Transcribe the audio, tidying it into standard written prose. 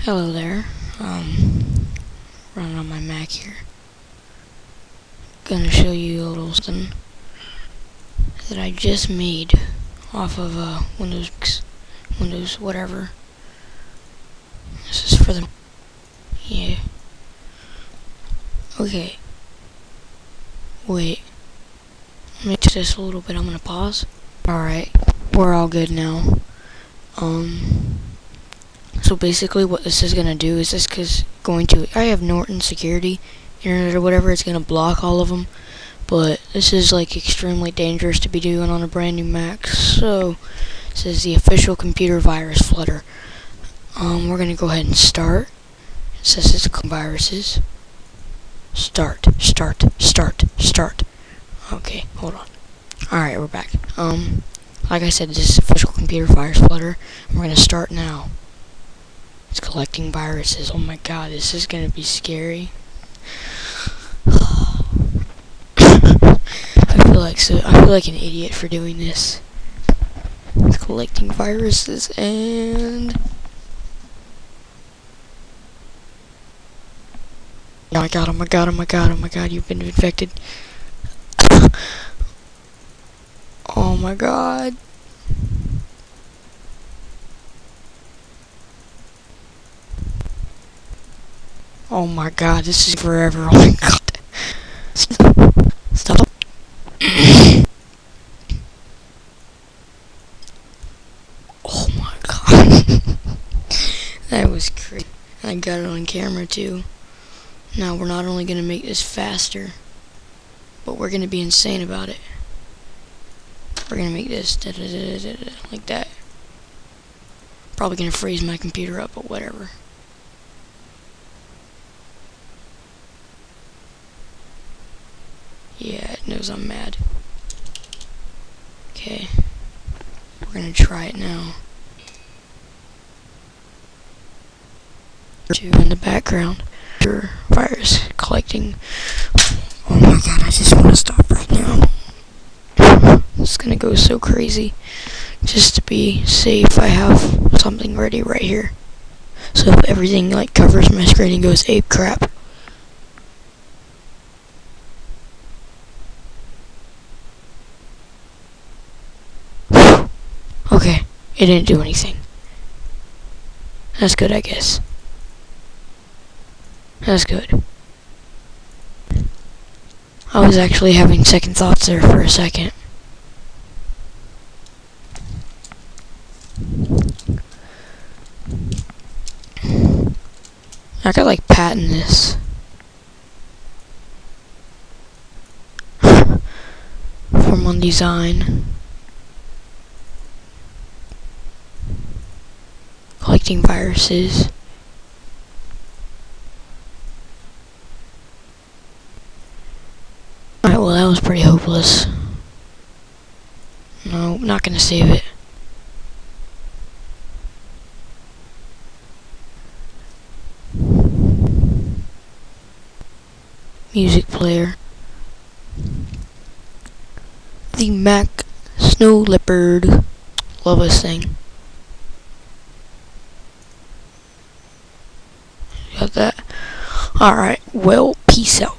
Hello there. Running on my Mac here. Gonna show you a little something that I just made off of Windows whatever. This is for the Okay. Wait. Let me do this a little bit. I'm gonna pause. Alright, we're all good now. So basically what this is gonna do is I have Norton security internet or whatever. It's gonna block all of them, but this is like extremely dangerous to be doing on a brand new Mac. So this is the official computer virus flutter. We're gonna go ahead and start. It says it's viruses. Start. Okay, hold on. Alright, we're back. Like I said, this is official computer virus flutter. We're gonna start now. It's collecting viruses. Oh my god, this is gonna be scary. I feel like an idiot for doing this. It's collecting viruses and oh my god, you've been infected. Oh my god. Oh my god, this is forever. Oh my god. Stop. Oh my god. That was crazy. I got it on camera too. Now we're not only gonna make this faster, but we're gonna be insane about it. We're gonna make this like that. Probably gonna freeze my computer up, but whatever. Yeah, it knows I'm mad. Okay. We're gonna try it now. In the background. Virus collecting. Oh my god, I just want to stop right now. It's gonna go so crazy. Just to be safe, I have something ready right here. So if everything like covers my screen and goes ape crap. Okay, it didn't do anything. That's good, I guess. That's good. I was actually having second thoughts there for a second. I could like patent this. From on design. Collecting viruses. Alright, well that was pretty hopeless. No, not gonna save it. Music player. The Mac Snow Leopard. Love this thing. Got that? Alright, well, peace out.